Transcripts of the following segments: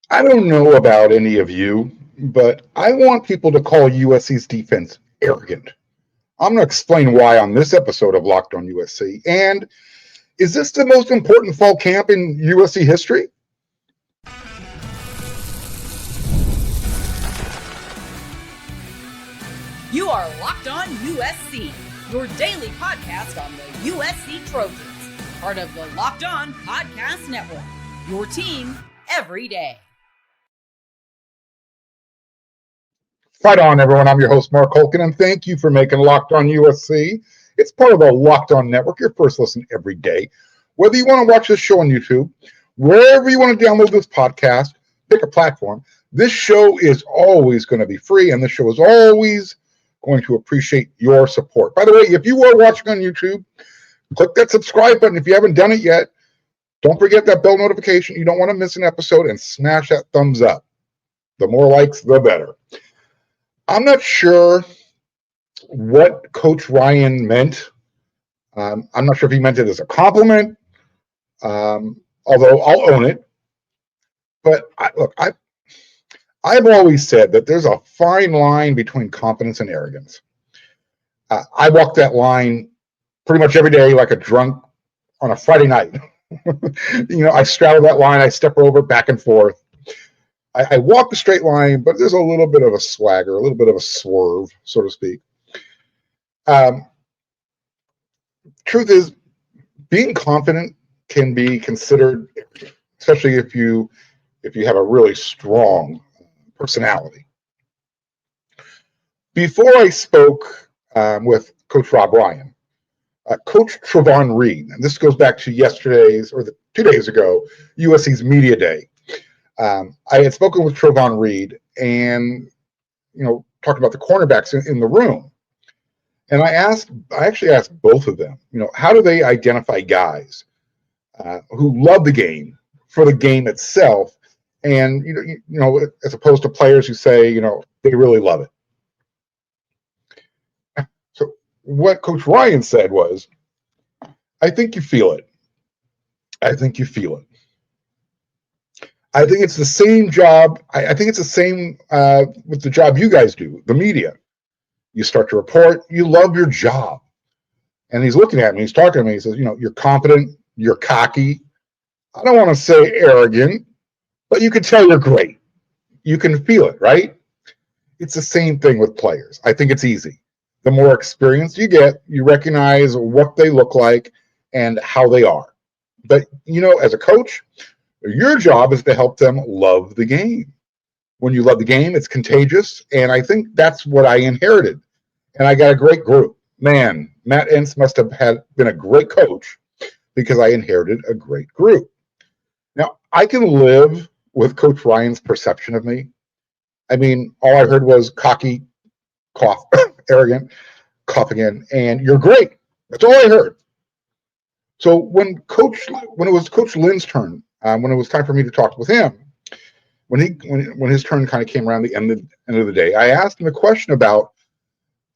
I don't know about any of you, but I want people to call USC's defense arrogant. I'm going to explain why on this episode of Locked on USC. And is this the most important fall camp in USC history? You are Locked on USC, your daily podcast on the USC Trojans, part of the Locked On Podcast Network, your team every day. Fight on, everyone. I'm your host, Mark Holkin, and thank you for making Locked on USC. It's part of the Locked on Network, your first listen every day. Whether you want to watch this show on YouTube, wherever you want to download this podcast, pick a platform. This show is always going to be free, and this show is always going to appreciate your support. By the way, if you are watching on YouTube, click that subscribe button if you haven't done it yet. Don't forget that bell notification. You don't want to miss an episode, and smash that thumbs up. The more likes, the better. I'm not sure what Coach Ryan meant. I'm not sure if he meant it as a compliment, although I'll own it. But I've always said that there's a fine line between confidence and arrogance. I walk that line pretty much every day like a drunk on a Friday night. I straddle that line, I step over back and forth. I walk the straight line, but there's a little bit of a swagger, a little bit of a swerve, so to speak. Truth is, being confident can be considered, especially if you have a really strong personality. Before I spoke with Coach Rob Ryan, Coach Trojans Reed, and this goes back to yesterday's or 2 days ago, USC's media day. I had spoken with Trojans Reed and talked about the cornerbacks in the room, and I actually asked both of them, how do they identify guys who love the game for the game itself, and as opposed to players who say they really love it. So what Coach Ryan said was, I think you feel it. I think you feel it. I think it's the same job. I think it's the same with the job you guys do, the media. You start to report. You love your job. And he's looking at me. He's talking to me. He says, you're confident. You're cocky. I don't want to say arrogant, but you can tell you're great. You can feel it, right? It's the same thing with players. I think it's easy. The more experience you get, you recognize what they look like and how they are. But, as a coach, your job is to help them love the game. When you love the game, it's contagious. And I think that's what I inherited. And I got a great group. Man, Matt Entz must have been a great coach because I inherited a great group. Now, I can live with Coach Ryan's perception of me. I mean, all I heard was cocky, cough, arrogant, cough again, and you're great. That's all I heard. So when it was Coach Lynn's turn, when it was time for me to talk with him, when his turn kind of came around the end of the day, I asked him a question about,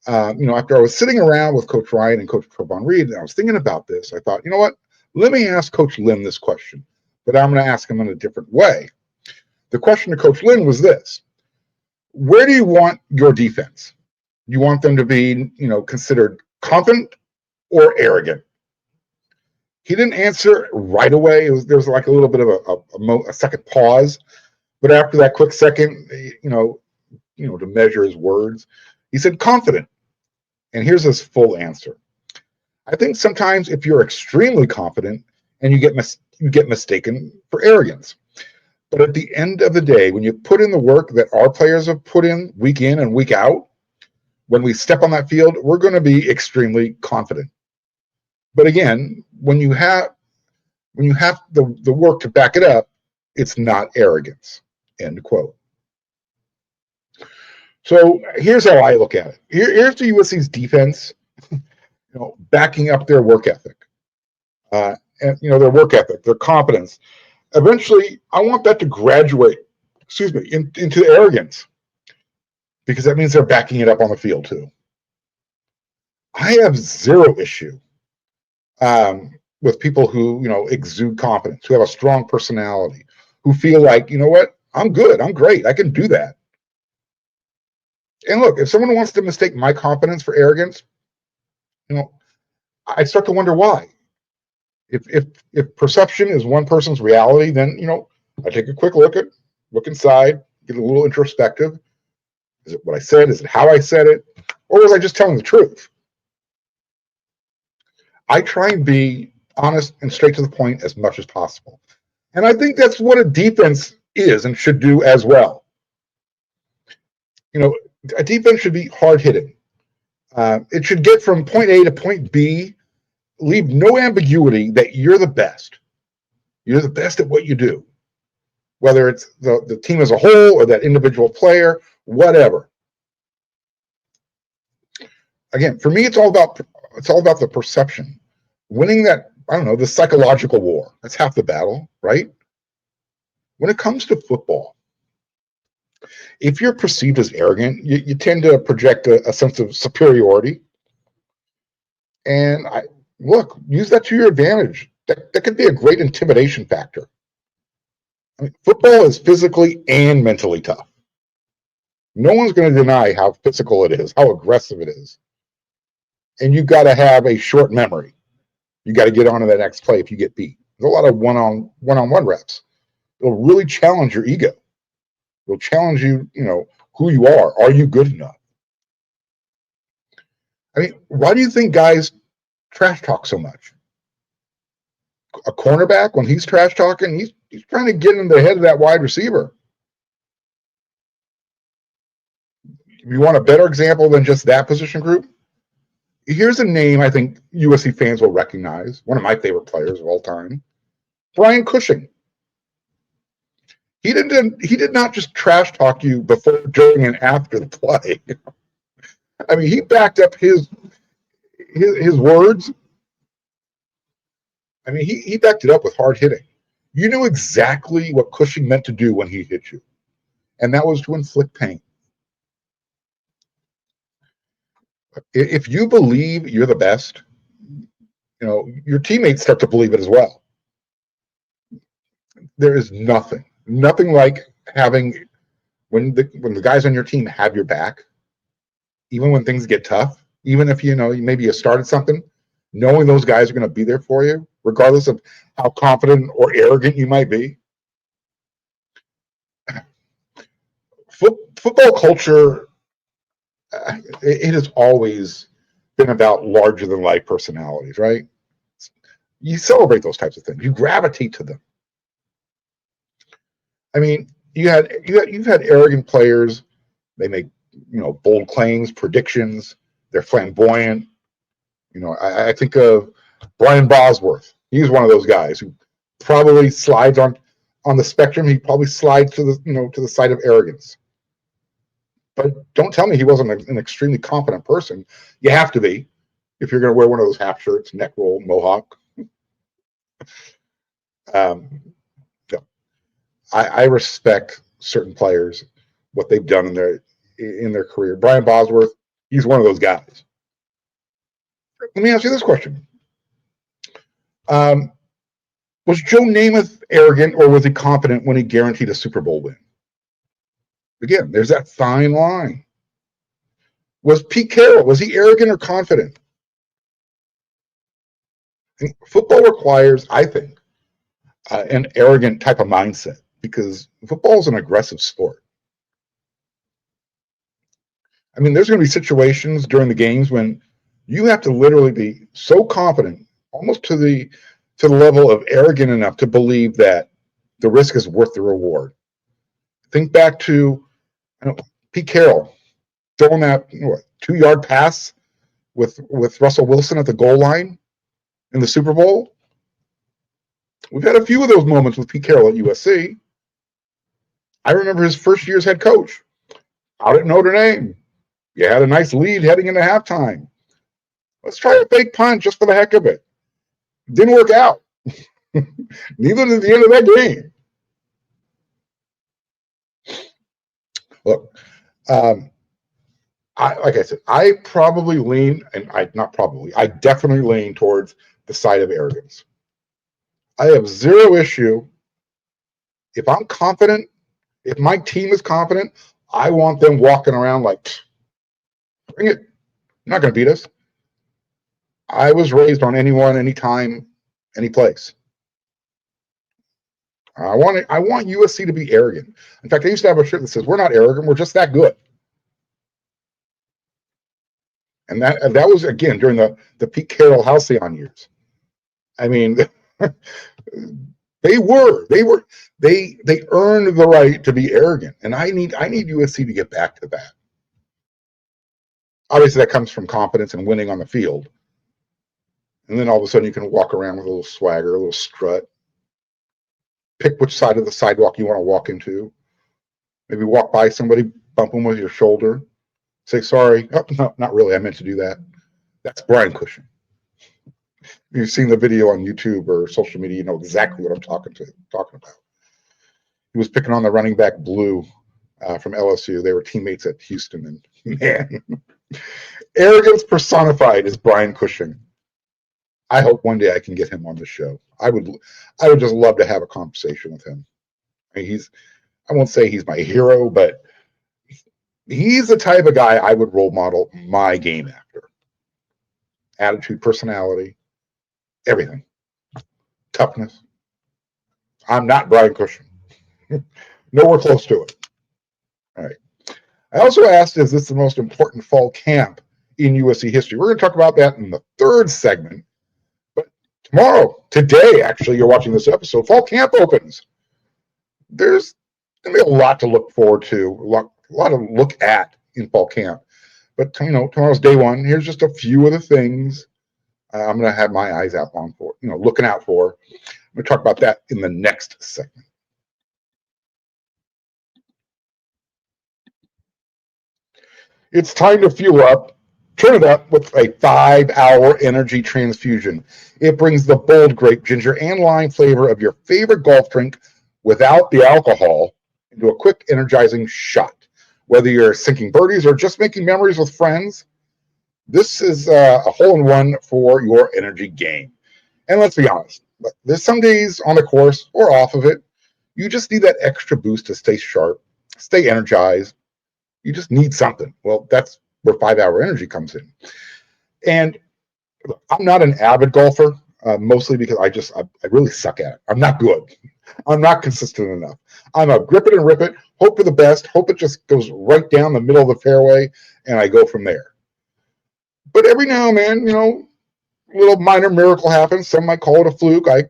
after I was sitting around with Coach Ryan and Coach Trojans Reed, and I was thinking about this, I thought, what? Let me ask Coach Lynn this question, but I'm going to ask him in a different way. The question to Coach Lynn was this: where do you want your defense? You want them to be, considered confident or arrogant? He didn't answer right away. There was like a little bit of a second pause, but after that quick second, to measure his words, he said confident. And here's his full answer. I think sometimes if you're extremely confident and you get mistaken for arrogance. But at the end of the day, when you put in the work that our players have put in and week out, when we step on that field, we're going to be extremely confident. But again, when you have the work to back it up, it's not arrogance. End quote. So here's how I look at it. Here's the USC's defense, backing up their work ethic, and their work ethic, their competence. Eventually, I want that to graduate, into arrogance, because that means they're backing it up on the field too. I have zero issue with people who exude confidence, who have a strong personality, who feel like, I'm good. I'm great. I can do that. And look, if someone wants to mistake my confidence for arrogance, I start to wonder why. If perception is one person's reality, then I take a quick look inside, get a little introspective. Is it what I said? Is it how I said it? Or was I just telling the truth? I try and be honest and straight to the point as much as possible. And I think that's what a defense is and should do as well. A defense should be hard hitting. It should get from point A to point B, leave no ambiguity that you're the best. You're the best at what you do, whether it's the team as a whole or that individual player, whatever. Again, for me, it's all about the perception. Winning that, the psychological war. That's half the battle, right? When it comes to football, if you're perceived as arrogant, you tend to project a sense of superiority. And use that to your advantage. That could be a great intimidation factor. Football is physically and mentally tough. No one's going to deny how physical it is, how aggressive it is. And you've got to have a short memory. You got to get on to that next play if you get beat. There's a lot of one-on-one reps. It'll really challenge your ego. It'll challenge you, who you are. Are you good enough? Why do you think guys trash talk so much? A cornerback, when he's trash talking, he's trying to get in the head of that wide receiver. You want a better example than just that position group? Here's a name I think USC fans will recognize. One of my favorite players of all time, Brian Cushing. He did not just trash talk you before, during, and after the play. He backed up his words. He backed it up with hard hitting. You knew exactly what Cushing meant to do when he hit you, and that was to inflict pain. If you believe you're the best, your teammates start to believe it as well. There is nothing like having when the guys on your team have your back, even when things get tough, even if maybe you started something, knowing those guys are going to be there for you, regardless of how confident or arrogant you might be. Football culture, it has always been about larger than life personalities, right? You celebrate those types of things. You gravitate to them. You've had arrogant players. They make bold claims, predictions. They're flamboyant. I think of Brian Bosworth. He's one of those guys who probably slides on the spectrum. He probably slides to the side of arrogance. But don't tell me he wasn't an extremely confident person. You have to be if you're going to wear one of those half shirts, neck roll, mohawk. I respect certain players, what they've done in their career. Brian Bosworth, he's one of those guys. Let me ask you this question. Was Joe Namath arrogant, or was he confident when he guaranteed a Super Bowl win? Again, there's that fine line. Was Pete Carroll, was he arrogant or confident? Football requires, I think, an arrogant type of mindset, because football is an aggressive sport. There's going to be situations during the games when you have to literally be so confident, almost to the level of arrogant enough to believe that the risk is worth the reward. Think back to Pete Carroll throwing that 2-yard pass with Russell Wilson at the goal line in the Super Bowl. We've had a few of those moments with Pete Carroll at USC. I remember his first year as head coach out at Notre Dame. You had a nice lead heading into halftime. Let's try a fake punt just for the heck of it. Didn't work out. Neither did the end of that game. Look, like I said, I probably lean, I definitely lean towards the side of arrogance. I have zero issue if I'm confident If my team is confident, I want them walking around like, bring it. You're not going to beat us. I was raised on anyone, anytime, any place. I want USC to be arrogant. In fact, I used to have a shirt that says, "We're not arrogant. We're just that good." And that was, again, during the Pete Carroll Halcyon years. I mean, they earned the right to be arrogant, and I need USC to get back to that. Obviously, that comes from confidence and winning on the field, and then all of a sudden you can walk around with a little swagger, a little strut. Pick which side of the sidewalk you want to walk into. Maybe walk by somebody, bump them with your shoulder, say sorry. Oh, no, not really. I meant to do that. That's Brian Cushing. If you've seen the video on YouTube or social media, you know exactly what I'm talking about. He was picking on the running back Blue from LSU. They were teammates at Houston, and man, arrogance personified is Brian Cushing. I hope one day I can get him on the show. I would just love to have a conversation with him. I mean, I won't say he's my hero, but he's the type of guy I would role model my game after. Attitude, personality, everything. Toughness. I'm not Brian Cushing. Nowhere close to it. All right. I also asked, is this the most important fall camp in USC history? We're going to talk about that in the third segment. But today, actually, you're watching this episode, fall camp opens. There's going to be a lot to look forward to, a lot to look at in fall camp. But, tomorrow's day one. Here's just a few of the things I'm going to have my eyes out on for, looking out for. I'm going to talk about that in the next segment. It's time to fuel up. Turn it up with a 5-hour energy transfusion. It brings the bold grape, ginger, and lime flavor of your favorite golf drink without the alcohol into a quick, energizing shot. Whether you're sinking birdies or just making memories with friends, this is a hole-in-one for your energy game. And let's be honest, there's some days on the course or off of it, you just need that extra boost to stay sharp, stay energized. You just need something. Well, that's where 5-hour energy comes in. And I'm not an avid golfer, mostly because I really suck at it. I'm not good. I'm not consistent enough. I'm a grip it and rip it, hope for the best, hope it just goes right down the middle of the fairway, and I go from there. But every now and then, a little minor miracle happens. Some might call it a fluke. I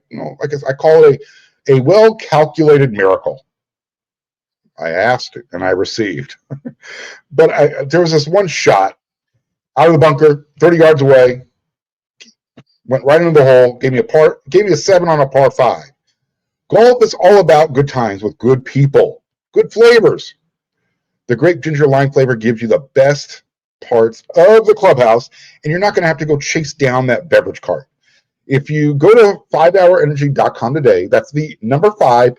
guess I call it a well-calculated miracle. I asked it and I received. But there was this one shot out of the bunker, 30 yards away, went right into the hole, gave me a 7 on a par 5. Golf is all about good times with good people, good flavors. The grape ginger lime flavor gives you the best parts of the clubhouse, and you're not going to have to go chase down that beverage cart. If you go to 5hourenergy.com today, that's the number 5,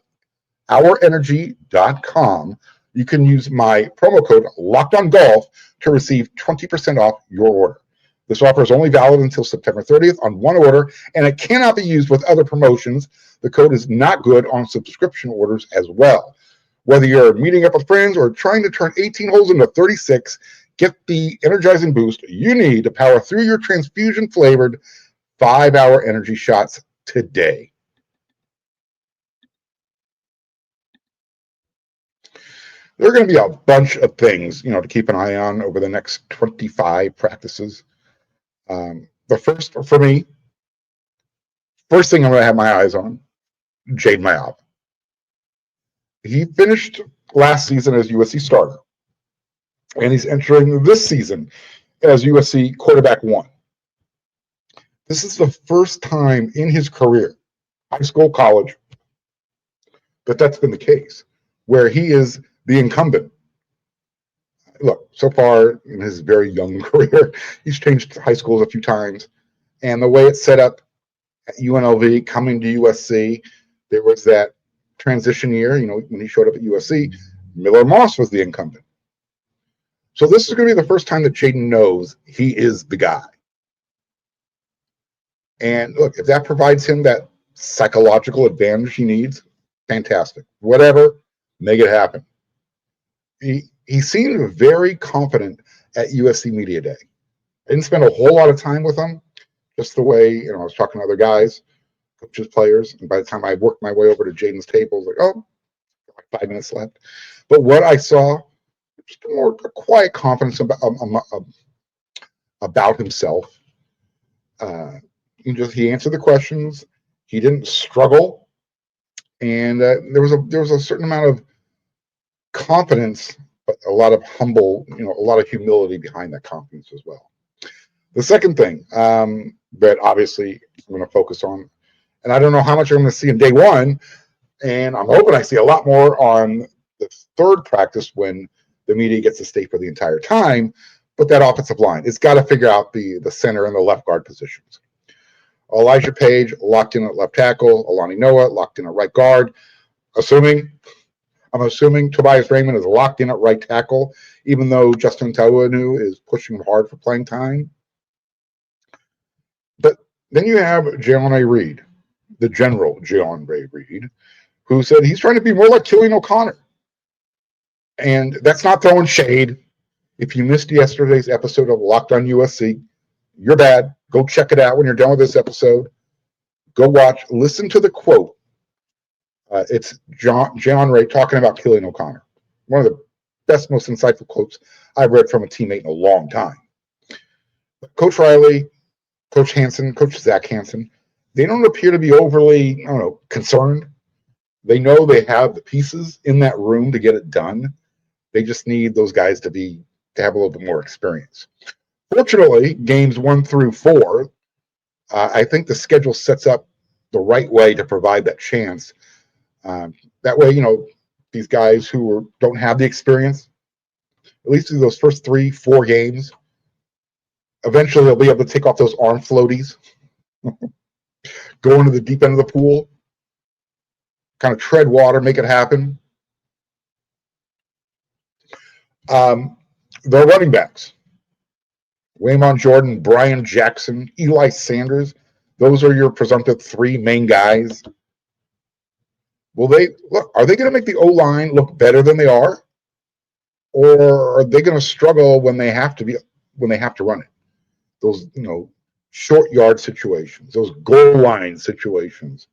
hourenergy.com, you can use my promo code LOCKEDONGolf to receive 20% off your order. This offer is only valid until September 30th on one order, and it cannot be used with other promotions. The code is not good on subscription orders as well. Whether you're meeting up with friends or trying to turn 18 holes into 36, get the energizing boost you need to power through your transfusion-flavored 5-hour energy shots today. There are going to be a bunch of things, to keep an eye on over the next 25 practices. The first thing I'm going to have my eyes on, Jade Mayob. He finished last season as USC starter, and he's entering this season as USC quarterback 1. This is the first time in his career, high school, college, that's been the case, where he is the incumbent. Look, so far in his very young career, he's changed high schools a few times. And the way it's set up at UNLV, coming to USC, there was that transition year, when he showed up at USC, Miller Moss was the incumbent. So this is going to be the first time that Jaden knows he is the guy. And look, if that provides him that psychological advantage he needs, fantastic. Whatever, Make it happen. He seemed very confident at USC Media Day. I didn't spend a whole lot of time with him, just the way, I was talking to other guys, coaches, players, and by the time I worked my way over to Jaden's table, I was like, oh, like 5 minutes left. But what I saw, just a quiet confidence about himself. He answered the questions. He didn't struggle, and there was a certain amount of confidence, but a lot of a lot of humility behind that confidence as well. The second thing that obviously I'm going to focus on, and I don't know how much I'm going to see in day one, and I'm hoping I see a lot more on the third practice when the media gets to stay for the entire time, but that offensive line, it's got to figure out the center and the left guard positions. Elijah Page locked in at left tackle, Alani Noah locked in at right guard. I'm assuming Tobias Raymond is locked in at right tackle, even though Justin Tauanu is pushing hard for playing time. But then you have Jalen A. Reed, the general Jalen A. Reed, who said he's trying to be more like Killian O'Connor. And that's not throwing shade. If you missed yesterday's episode of Locked on USC, you're bad. Go check it out when you're done with this episode. Go watch, listen to the quote. It's John Ray talking about Killian O'Connor. One of the best, most insightful quotes I've read from a teammate in a long time. Coach Riley, Coach Hansen, Coach Zach Hansen, they don't appear to be overly, concerned. They know they have the pieces in that room to get it done. They just need those guys to have a little bit more experience. Fortunately, games 1 through 4, I think the schedule sets up the right way to provide that chance. That way, these guys who don't have the experience, at least through those first 3-4 games, eventually they'll be able to take off those arm floaties, go into the deep end of the pool, kind of tread water, make it happen. The running backs, Waymon Jordan, Brian Jackson, Eli Sanders, those are your presumptive 3 main guys. Are they going to make the O-line look better than they are? Or are they going to struggle when they have to run it? Those, short yard situations, those goal line situations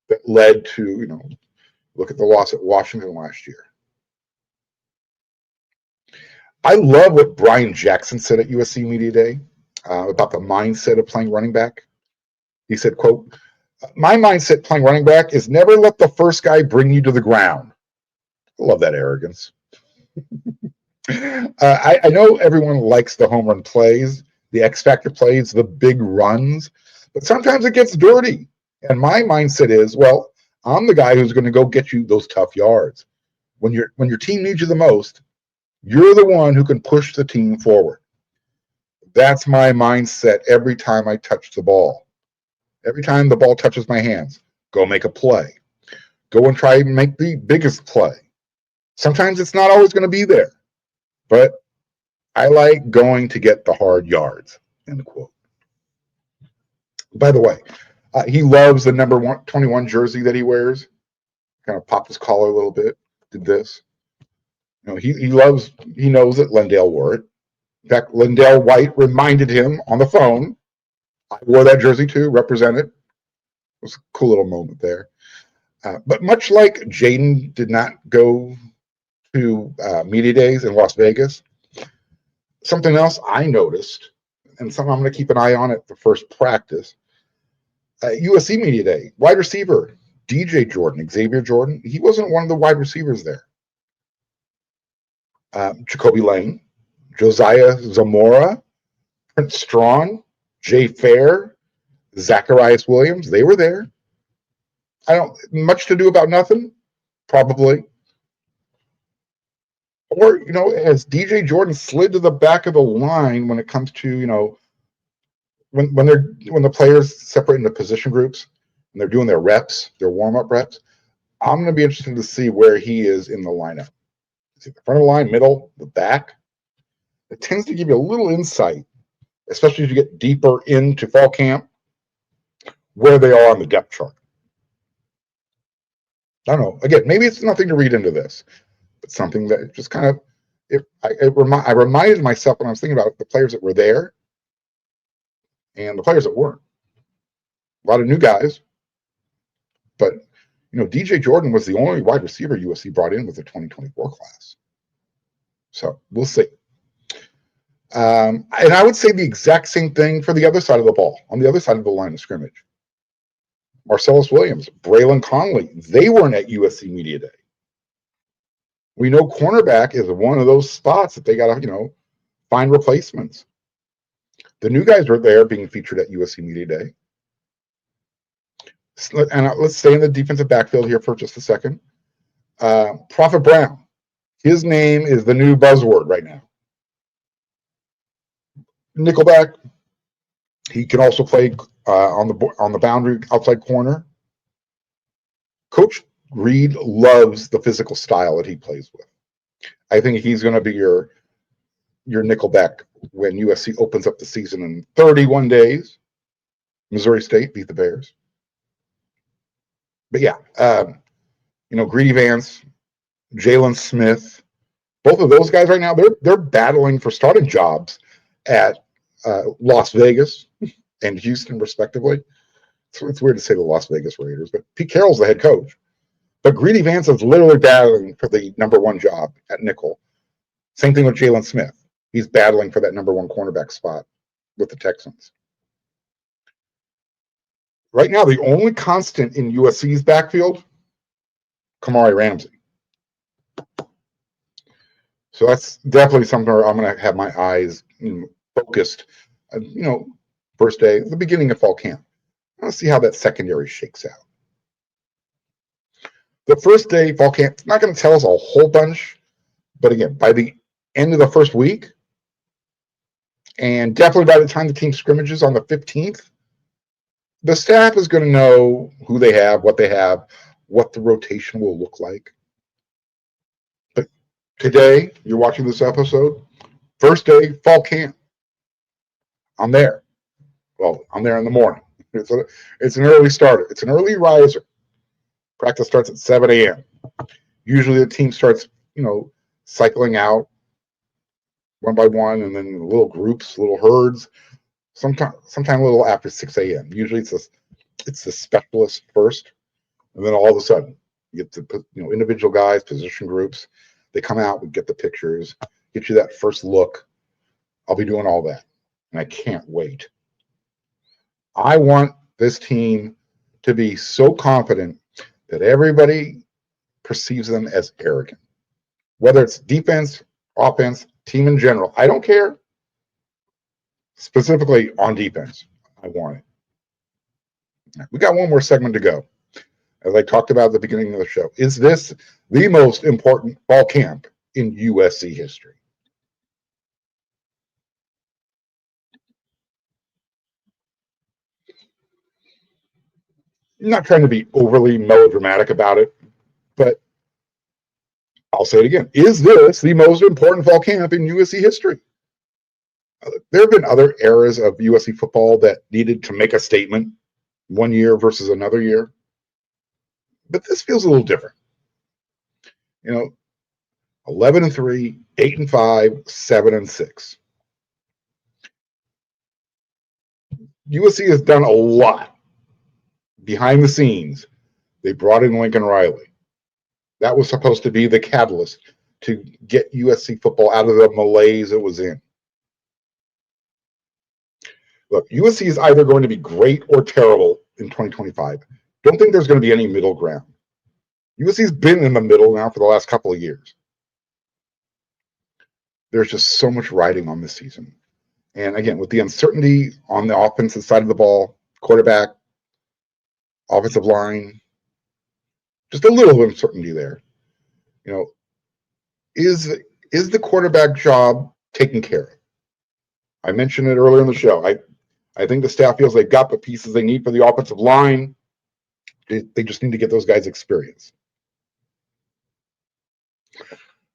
that led to, look at the loss at Washington last year. I love what Brian Jackson said at USC Media Day about the mindset of playing running back. He said, quote, "My mindset playing running back is never let the first guy bring you to the ground." I love that arrogance. I know everyone likes the home run plays, the X factor plays, the big runs, but sometimes it gets dirty. And my mindset is, well, I'm the guy who's going to go get you those tough yards. When your team needs you the most, you're the one who can push the team forward. That's my mindset every time I touch the ball. Every time the ball touches my hands, go make a play. Go and try and make the biggest play. Sometimes it's not always going to be there, but I like going to get the hard yards, end quote. By the way, he loves the number 21 jersey that he wears. Kind of popped his collar a little bit, did this. He knows that Lendale wore it. In fact, Lendale White reminded him on the phone, I wore that jersey too, represented. It was a cool little moment there. But much like Jaden did not go to media days in Las Vegas, something else I noticed, and something I'm going to keep an eye on at the first practice, USC Media Day, wide receiver, DJ Jordan, Xavier Jordan, he wasn't one of the wide receivers there. Jacoby Lane, Josiah Zamora, Prince Strong, Jay Fair, Zacharias Williams, they were there. Much to do about nothing? Probably. Or, as DJ Jordan slid to the back of the line when it comes to, when the players separate into position groups and they're doing their reps, their warm-up reps, I'm going to be interested to see where he is in the lineup. Is he the front of the line, middle, the back? It tends to give you a little insight, especially as you get deeper into fall camp, where they are on the depth chart. I don't know. Again, maybe it's nothing to read into this, but something that just kind of, I reminded myself when I was thinking about the players that were there and the players that weren't. A lot of new guys, but DJ Jordan was the only wide receiver USC brought in with the 2024 class. So we'll see. And I would say the exact same thing for the other side of the ball, on the other side of the line of scrimmage. Marcellus Williams, Braylon Conley, they weren't at USC Media Day. We know cornerback is one of those spots that they got to, find replacements. The new guys were there being featured at USC Media Day. And let's stay in the defensive backfield here for just a second. Prophet Brown, his name is the new buzzword right now. Nickelback, he can also play on the boundary outside corner. Coach Reed loves the physical style that he plays with. I think he's going to be your nickelback when USC opens up the season in 31 days. Missouri State beat the Bears. But yeah, Greedy Vance, Jalen Smith, both of those guys right now, they're battling for starting jobs at Las Vegas and Houston, respectively. It's weird to say the Las Vegas Raiders, but Pete Carroll's the head coach. But Greedy Vance is literally battling for the number one job at nickel. Same thing with Jalen Smith. He's battling for that number one cornerback spot with the Texans. Right now, the only constant in USC's backfield, Kamari Ramsey. So that's definitely something where I'm going to have my eyes focused, first day, the beginning of fall camp. I want to see how that secondary shakes out. The first day fall camp, it's not going to tell us a whole bunch, but again, by the end of the first week, and definitely by the time the team scrimmages on the 15th, the staff is going to know who they have, what the rotation will look like. But today, you're watching this episode, first day fall camp. I'm there. Well, I'm there in the morning. It's an early starter. It's an early riser. Practice starts at 7 a.m. Usually the team starts, cycling out one by one, and then little groups, little herds. Sometime a little after 6 a.m. Usually it's the specialist first, and then all of a sudden you get the individual guys, position groups. They come out, we get the pictures, get you that first look. I'll be doing all that, and I can't wait. I want this team to be so confident that everybody perceives them as arrogant. Whether it's defense, offense, team in general, I don't care. Specifically on defense, I want it. We got one more segment to go. As I talked about at the beginning of the show, is this the most important fall camp in USC history? I'm not trying to be overly melodramatic about it, but I'll say it again. Is this the most important fall camp in USC history? There have been other eras of USC football that needed to make a statement one year versus another year, but this feels a little different. 11-3, 8-5, 7-6. USC has done a lot behind the scenes. They brought in Lincoln Riley. That was supposed to be the catalyst to get USC football out of the malaise it was in. Look, USC is either going to be great or terrible in 2025. Don't think there's going to be any middle ground. USC's been in the middle now for the last couple of years. There's just so much riding on this season. And again, with the uncertainty on the offensive side of the ball, quarterback, offensive line, just a little uncertainty there. Is the quarterback job taken care of? I mentioned it earlier in the show. I think the staff feels they've got the pieces they need for the offensive line. They just need to get those guys experience.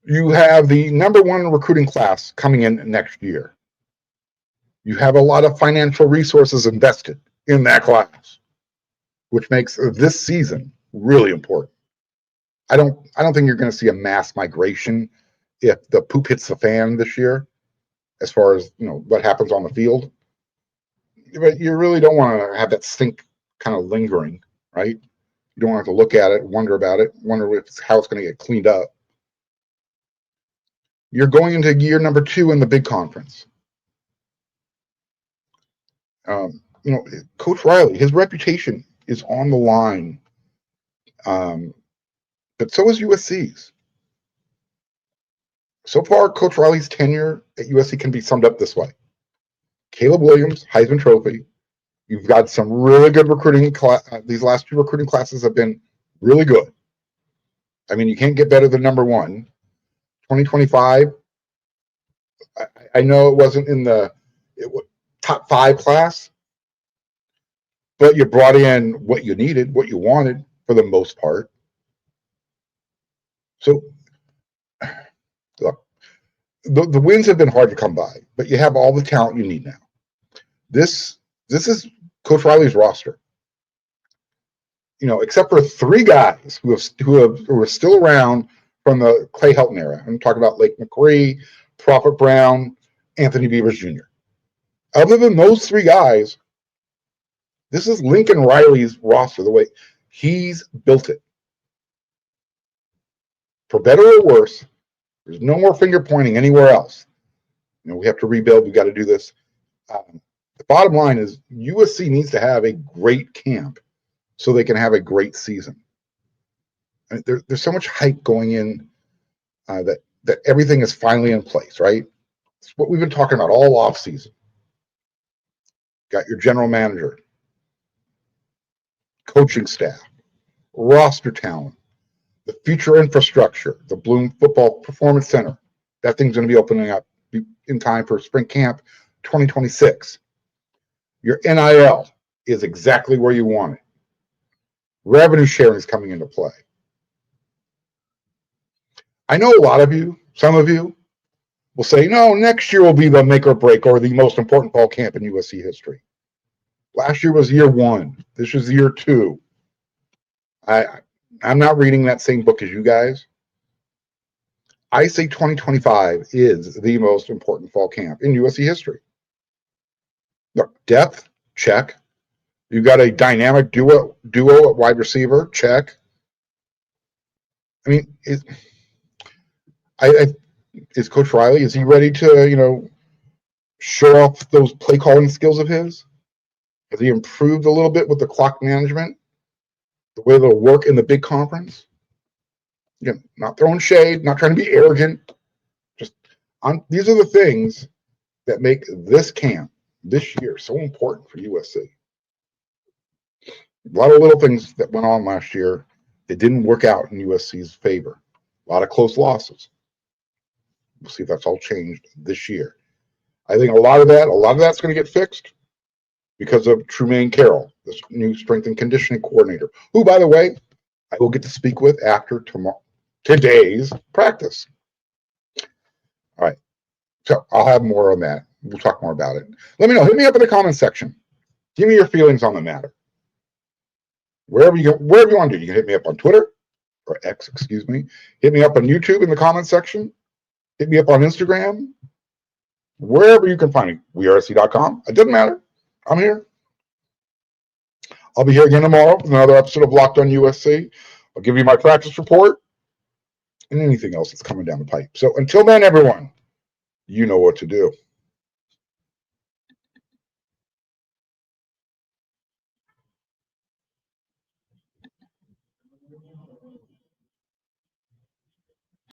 You have the number one recruiting class coming in next year. You have a lot of financial resources invested in that class, which makes this season really important. I don't think you're going to see a mass migration if the poop hits the fan this year, as far as what happens on the field. But you really don't want to have that stink kind of lingering, right? You don't have to look at it, wonder about it, wonder how it's going to get cleaned up. You're going into year number 2 in the big conference. Coach Riley, his reputation is on the line, but so is USC's. So far, Coach Riley's tenure at USC can be summed up this way: Caleb Williams, Heisman Trophy. You've got some really good recruiting. These last 2 recruiting classes have been really good. I mean, you can't get better than number 1. 2025. I know it wasn't in the top 5 class, but you brought in what you needed, what you wanted for the most part. So, look, the wins have been hard to come by, but you have all the talent you need now. This is Coach Riley's roster. Except for 3 guys who are still around from the Clay Helton era. I'm talking about Lake McRee, Prophet Brown, Anthony Beavers Jr. Other than those 3 guys, this is Lincoln Riley's roster, the way he's built it. For better or worse, there's no more finger pointing anywhere else. We have to rebuild. We got to do this. The bottom line is USC needs to have a great camp so they can have a great season. I mean, there's so much hype going in that everything is finally in place, right? It's what we've been talking about all off season. Got your general manager, coaching staff, roster talent, the future infrastructure, the Bloom Football Performance Center. That thing's going to be opening up in time for spring camp 2026. Your NIL is exactly where you want it. Revenue sharing is coming into play. I know a lot of you, some of you, will say, no, next year will be the make or break or the most important fall camp in USC history. Last year was year 1. This is year 2. I'm not reading that same book as you guys. I say 2025 is the most important fall camp in USC history. Look, depth, check. You've got a dynamic duo at wide receiver, check. I mean, is Coach Riley, is he ready to, show off those play calling skills of his? Has he improved a little bit with the clock management? The way they'll work in the big conference? Again, not throwing shade, not trying to be arrogant. Just these are the things that make this camp this year so important for USC. A lot of little things that went on last year that didn't work out in USC's favor. A lot of close losses. We'll see if that's all changed this year. I think a lot of that's going to get fixed because of Trumaine Carroll, this new strength and conditioning coordinator, who, by the way, I will get to speak with after today's practice. All right. So I'll have more on that. We'll talk more about it. Let me know. Hit me up in the comments section. Give me your feelings on the matter. Wherever you want to do. You can hit me up on Twitter, or X, excuse me. Hit me up on YouTube in the comments section. Hit me up on Instagram. Wherever you can find me. WeRSC.com. It doesn't matter. I'm here. I'll be here again tomorrow with another episode of Locked on USC. I'll give you my practice report and anything else that's coming down the pipe. So until then, everyone, you know what to do.